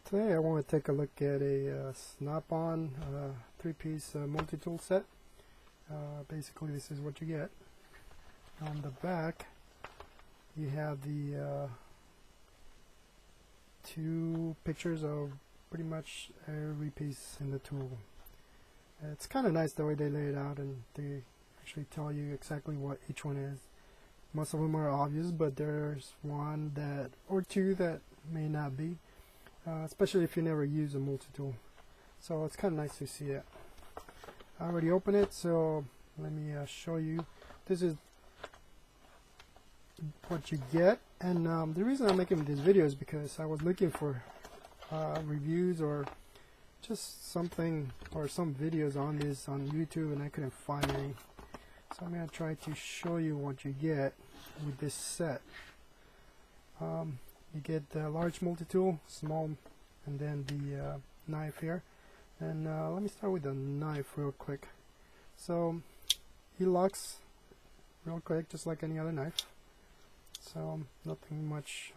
Today I want to take a look at a snap-on 3-piece multi-tool set. Basically this is what you get. On the back you have the two pictures of pretty much every piece in the tool. It's kind of nice the way they lay it out, and they actually tell you exactly what each one is. Most of them are obvious, but there's one that or two that may not be. Especially if you never use a multi-tool. So it's kind of nice to see it. I already opened it, so let me show you. This is what you get, and the reason I'm making this video is because I was looking for reviews or just something or some videos on this on YouTube, and I couldn't find any. So I'm going to try to show you what you get with this set. You get the large multi-tool, small, and then the knife here. And let me start with the knife real quick. So he locks real quick, just like any other knife. So nothing much,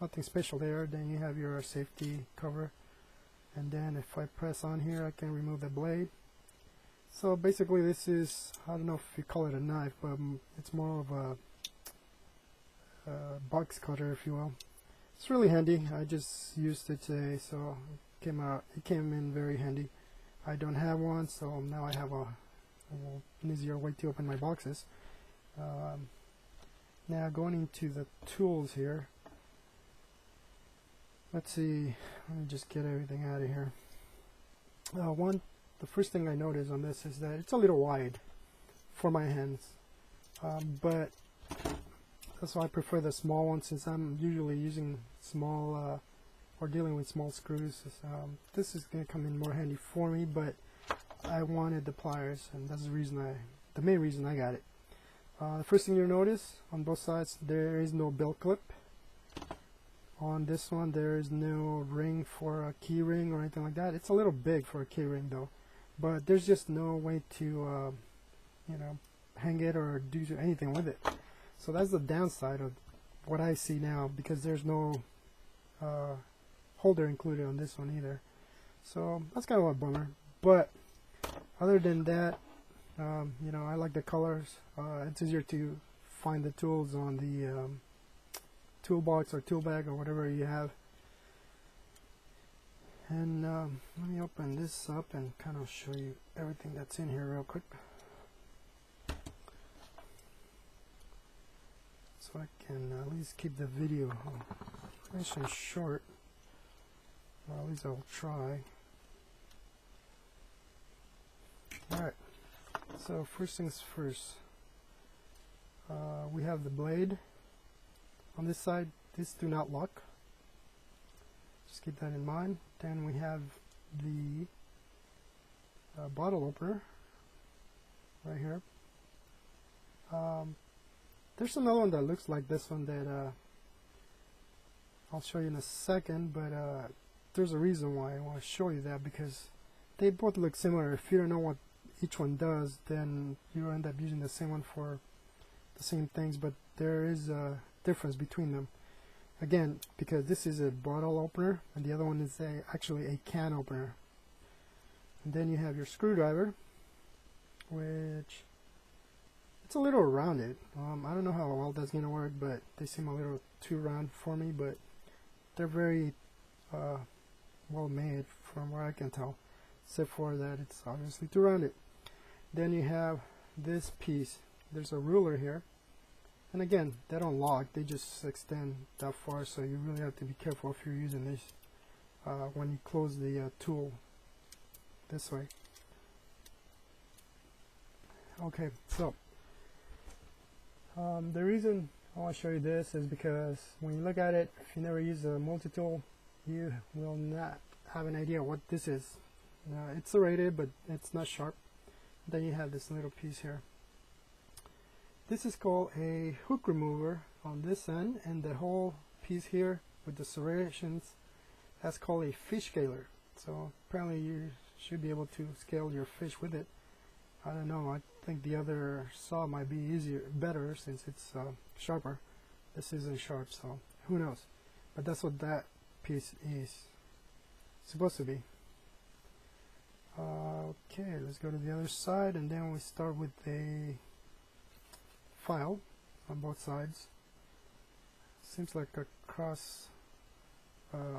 nothing special there. Then you have your safety cover, and then if I press on here, I can remove the blade. So basically, this is, I don't know if you call it a knife, but it's more of a box cutter, if you will. It's really handy. I just used it today, so it came in very handy. I don't have one, so now I have an easier way to open my boxes. Now going into the tools here, let's see, let me just get everything out of here. The first thing I noticed on this is that it's a little wide for my hands, but that's why I prefer the small one, since I'm usually using small or dealing with small screws. This is going to come in more handy for me, but I wanted the pliers, and that's the main reason I got it. The first thing you'll notice on both sides, there is no belt clip. On this one, there is no ring for a key ring or anything like that. It's a little big for a key ring though, but there's just no way to hang it or do anything with it. So that's the downside of what I see now, because there's no holder included on this one either. So that's kind of a bummer. But other than that, I like the colors. It's easier to find the tools on the toolbox or tool bag or whatever you have. And let me open this up and kind of show you everything that's in here real quick, so I can at least keep the video nice and short, or at least I'll try. Alright, so first things first, we have the blade. On this side, these do not lock, just keep that in mind. Then we have the bottle opener right here. There's another one that looks like this one that I'll show you in a second, but there's a reason why I want to show you that, because they both look similar. If you don't know what each one does, then you end up using the same one for the same things, but there is a difference between them. Again, because this is a bottle opener and the other one is actually a can opener. And then you have your screwdriver, which it's a little rounded. I don't know how well that's going to work, but they seem a little too round for me, but they're very well made from what I can tell, except for that it's obviously too rounded. Then you have this piece. There's a ruler here, and again, they don't lock, they just extend that far, so you really have to be careful if you're using this when you close the tool this way. Okay, so the reason I want to show you this is because when you look at it, if you never use a multi-tool, you will not have an idea what this is. It's serrated, but it's not sharp. Then you have this little piece here. This is called a hook remover on this end, and the whole piece here with the serrations, that's called a fish scaler. So apparently you should be able to scale your fish with it. I don't know, I think the other saw might be better since it's sharper. This isn't sharp, so who knows. But that's what that piece is supposed to be. Okay, let's go to the other side, and then we start with a file on both sides. Seems like a cross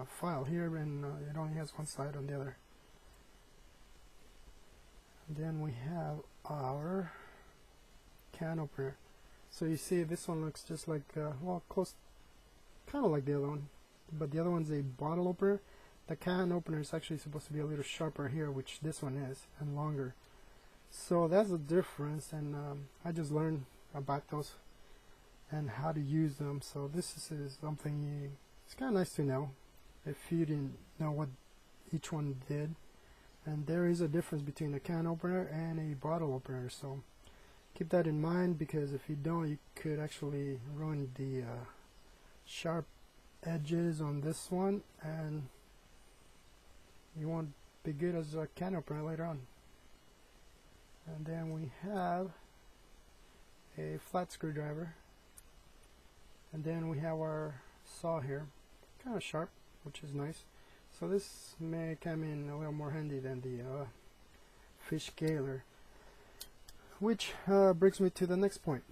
file here, and it only has one side on the other. And then we have our can opener. So you see this one looks just like, well, close, kind of like the other one, but the other one's a bottle opener. The can opener is actually supposed to be a little sharper here, which this one is, and longer. So that's the difference, and I just learned about those and how to use them. So this is something it's kind of nice to know if you didn't know what each one did. And there is a difference between a can opener and a bottle opener, so keep that in mind, because if you don't, you could actually ruin the sharp edges on this one, and you won't be good as a can opener later on. And then we have a flat screwdriver, and then we have our saw here, kind of sharp, which is nice. So this may come in a little more handy than the fish scaler, which brings me to the next point.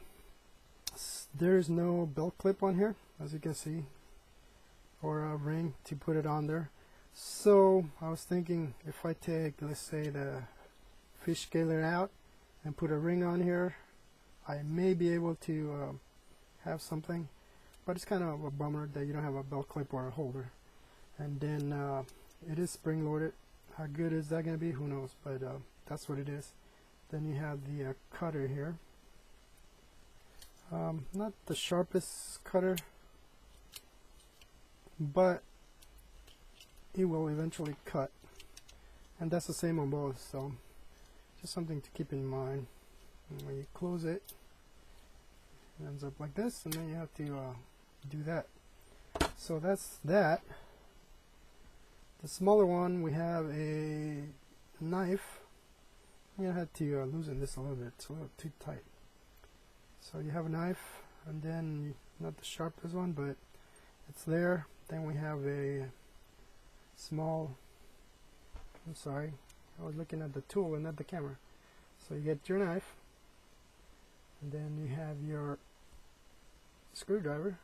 There is no belt clip on here, as you can see, or a ring to put it on there. So I was thinking, if I take, let's say, the fish scaler out and put a ring on here, I may be able to have something, but it's kind of a bummer that you don't have a belt clip or a holder. And then it is spring loaded. How good is that going to be? Who knows, but that's what it is. Then you have the cutter here. Not the sharpest cutter, but it will eventually cut, and that's the same on both, so just something to keep in mind. And when you close it, it ends up like this, and then you have to do that. So that's that. The smaller one, we have a knife. I'm gonna have to loosen this a little bit, it's a little too tight. So you have a knife, and then not the sharpest one, but it's there. Then we have a small, I'm sorry, I was looking at the tool and not the camera. So you get your knife, and then you have your screwdriver,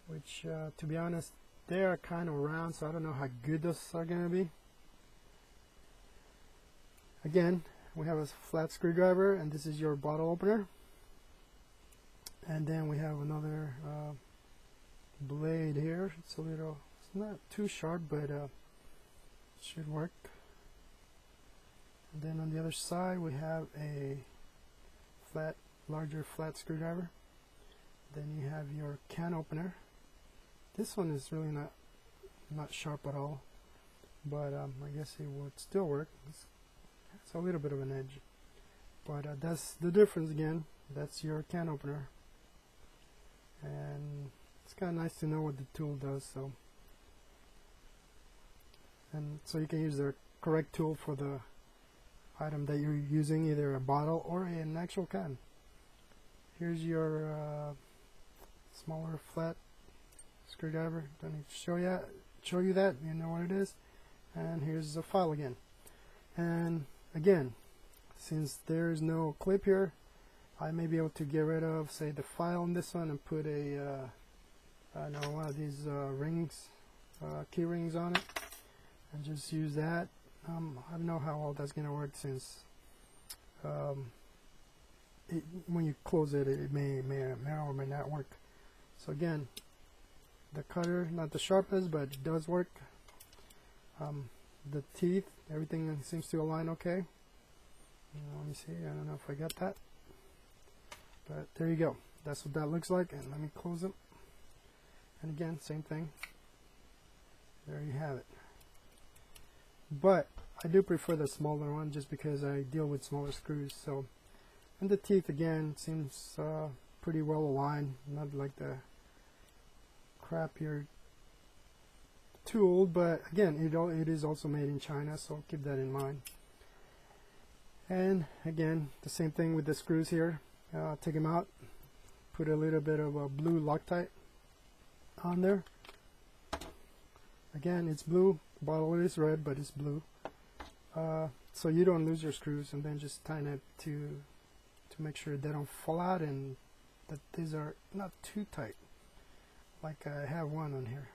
which to be honest, they are kind of round, so I don't know how good those are going to be. Again, we have a flat screwdriver, and this is your bottle opener. And then we have another blade here. It's not too sharp, but it should work. And then on the other side, we have a larger flat screwdriver. Then you have your can opener. This one is really not sharp at all, but I guess it would still work. It's a little bit of an edge, but that's the difference again. That's your can opener, and it's kind of nice to know what the tool does. So you can use the correct tool for the item that you're using, either a bottle or an actual can. Here's your smaller flat screwdriver. Don't need to show you that, you know what it is. And here's the file again. And again, since there is no clip here, I may be able to get rid of, say, the file on this one and put a one of these rings, key rings on it, and just use that. I don't know how well that's gonna work, since when you close it, it may or may not work. So again, the cutter, not the sharpest, but it does work. The teeth, everything seems to align okay. Let me see, I don't know if I got that, but there you go. That's what that looks like. And let me close it. And again, same thing. There you have it. But I do prefer the smaller one, just because I deal with smaller screws. So, and the teeth again seems pretty well aligned, not like the crappier tool, but again, it is also made in China, so keep that in mind. And again, the same thing with the screws here. Take them out, put a little bit of a blue Loctite, on there. Again, it's blue. The bottle is red, but it's blue. So you don't lose your screws, and then just tighten it to make sure they don't fall out and that these are not too tight. Like I have one on here.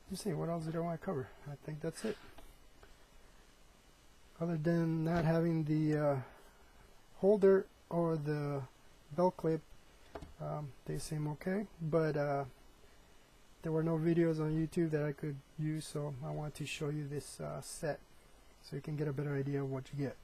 Let's see, what else did I want to cover? I think that's it. Other than not having the holder or the belt clip, they seem okay, but there were no videos on YouTube that I could use, so I want to show you this set so you can get a better idea of what you get.